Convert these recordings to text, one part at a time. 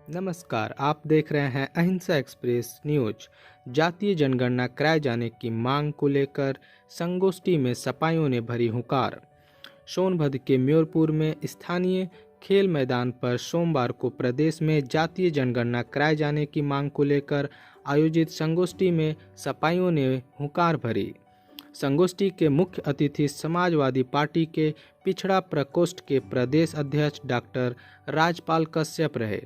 नमस्कार, आप देख रहे हैं अहिंसा एक्सप्रेस न्यूज। जातीय जनगणना कराए जाने की मांग को लेकर संगोष्ठी में सपाइयों ने भरी हुंकार। सोनभद्र के म्योरपुर में स्थानीय खेल मैदान पर सोमवार को प्रदेश में जातीय जनगणना कराए जाने की मांग को लेकर आयोजित संगोष्ठी में सपाइयों ने हुंकार भरी। संगोष्ठी के मुख्य अतिथि समाजवादी पार्टी के पिछड़ा प्रकोष्ठ के प्रदेश अध्यक्ष डॉक्टर राजपाल कश्यप रहे।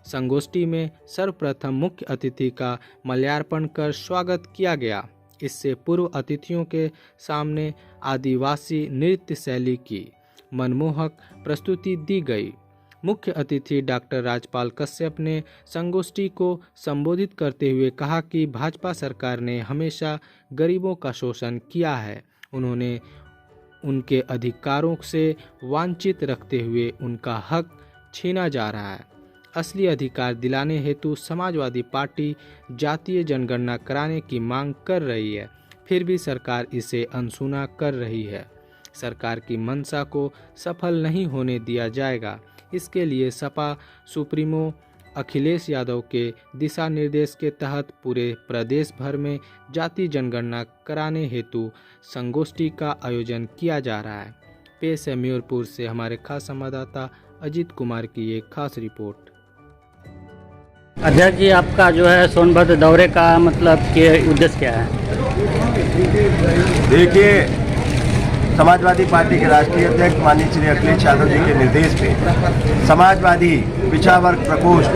संगोष्ठी में सर्वप्रथम मुख्य अतिथि का माल्यार्पण कर स्वागत किया गया। इससे पूर्व अतिथियों के सामने आदिवासी नृत्य शैली की मनमोहक प्रस्तुति दी गई। मुख्य अतिथि डॉक्टर राजपाल कश्यप ने संगोष्ठी को संबोधित करते हुए कहा कि भाजपा सरकार ने हमेशा गरीबों का शोषण किया है। उन्होंने उनके अधिकारों से वंचित रखते हुए उनका हक छीना जा रहा है। असली अधिकार दिलाने हेतु समाजवादी पार्टी जातीय जनगणना कराने की मांग कर रही है, फिर भी सरकार इसे अनसुना कर रही है। सरकार की मंशा को सफल नहीं होने दिया जाएगा। इसके लिए सपा सुप्रीमो अखिलेश यादव के दिशा निर्देश के तहत पूरे प्रदेश भर में जातीय जनगणना कराने हेतु संगोष्ठी का आयोजन किया जा रहा है। पेश है म्योरपुर से हमारे खास संवाददाता अजीत कुमार की एक खास रिपोर्ट। अध्यक्ष जी, आपका जो है सोनभद्र दौरे का मतलब कि उद्देश्य क्या है? देखिए, समाजवादी पार्टी के राष्ट्रीय अध्यक्ष माननीय श्री अखिलेश यादव जी के निर्देश पे समाजवादी पिछड़ा वर्ग प्रकोष्ठ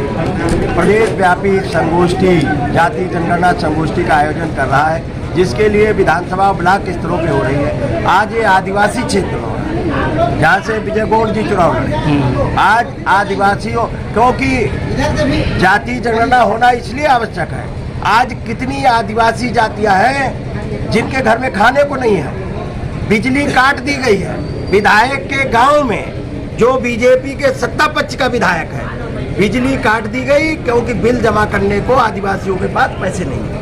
प्रदेश व्यापी संगोष्ठी जातीय जनगणना संगोष्ठी का आयोजन कर रहा है, जिसके लिए विधानसभा ब्लॉक स्तरों पे हो रही है। आज ये आदिवासी क्षेत्र हो रहा है जहाँ से विजय गौड़ जी चुनाव लड़े। आज आदिवासियों, क्योंकि जातीय जनगणना होना इसलिए आवश्यक है। आज कितनी आदिवासी जातियां हैं जिनके घर में खाने को नहीं है, बिजली काट दी गई है। विधायक के गांव में जो बीजेपी के सत्ता पक्ष का विधायक है, बिजली काट दी गई क्योंकि बिल जमा करने को आदिवासियों के पास पैसे नहीं है।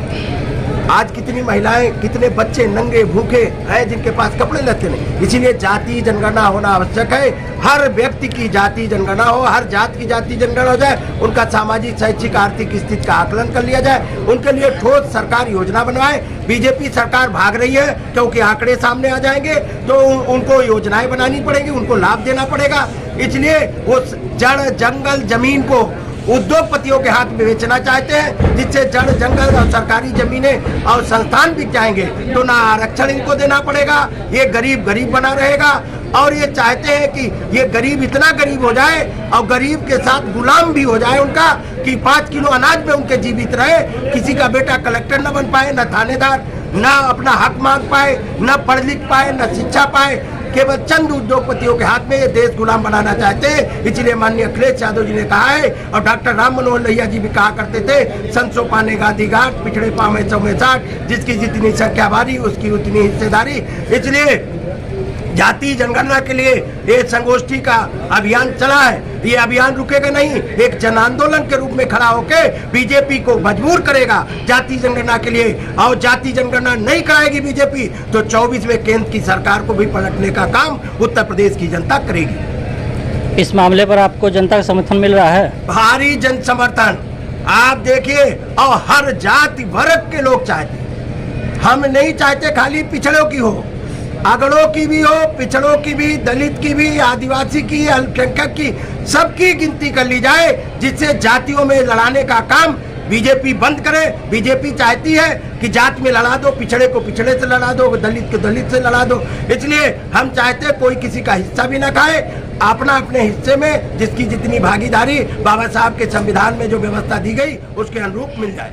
आज कितनी महिलाएं, कितने बच्चे नंगे भूखे हैं जिनके पास कपड़े लत्ते नहीं। इसीलिए जातीय जनगणना होना आवश्यक है। हर व्यक्ति की जातीय जनगणना हो, हर जात की जातीय जनगणना हो जाए, उनका सामाजिक शैक्षिक आर्थिक स्थिति का आकलन कर लिया जाए, उनके लिए ठोस सरकार योजना बनवाए। बीजेपी सरकार भाग रही है क्योंकि आंकड़े सामने आ जाएंगे तो उनको योजनाएं बनानी पड़ेगी, उनको लाभ देना पड़ेगा। इसलिए वो जड़ जंगल जमीन को उद्योगपतियों के हाथ में बेचना चाहते हैं, जिससे जड़ जंगल और सरकारी जमीनें और संस्थान बिक जाएंगे तो ना आरक्षण इनको देना पड़ेगा, ये गरीब गरीब बना रहेगा। और ये चाहते हैं कि ये गरीब इतना गरीब हो जाए और गरीब के साथ गुलाम भी हो जाए उनका, कि 5 किलो अनाज में उनके जीवित रहे। किसी का बेटा कलेक्टर न बन पाए, न थानेदार, न अपना हक मांग पाए, न पढ़ लिख पाए, न शिक्षा पाए। केवल चंद उद्योगपतियों के हाथ में ये देश गुलाम बनाना चाहते हैं। इसलिए माननीय अखिलेश यादव जी ने कहा है, और डॉक्टर राम मनोहर लोहिया जी भी कहा करते थे, संसो पाने गांधी घाट, पिछड़े पावे 100 में 60, जिसकी जितनी संख्या भारी उसकी उतनी हिस्सेदारी। इसलिए जातीय जनगणना के लिए ये संगोष्ठी का अभियान चला है। ये अभियान रुकेगा नहीं, एक जन आंदोलन के रूप में खड़ा होकर बीजेपी को मजबूर करेगा जातीय जनगणना के लिए। और जातीय जनगणना नहीं कराएगी बीजेपी तो 24 में केंद्र की सरकार को भी पलटने का काम उत्तर प्रदेश की जनता करेगी। इस मामले पर आपको जनता का समर्थन मिल रहा है? भारी जन समर्थन आप देखिए, और हर जाति वर्ग के लोग चाहते। हम नहीं चाहते खाली पिछड़ों की हो, अगड़ों की भी हो, पिछड़ों की भी, दलित की भी, आदिवासी की, अल्पसंख्यक की, सबकी गिनती कर ली जाए, जिससे जातियों में लड़ाने का काम बीजेपी बंद करे। बीजेपी चाहती है कि जाति में लड़ा दो, पिछड़े को पिछड़े से लड़ा दो, दलित को दलित से लड़ा दो। इसलिए हम चाहते हैं कोई किसी का हिस्सा भी ना खाए, अपना अपने हिस्से में जिसकी जितनी भागीदारी बाबा साहब के संविधान में जो व्यवस्था दी गई उसके अनुरूप मिल जाए।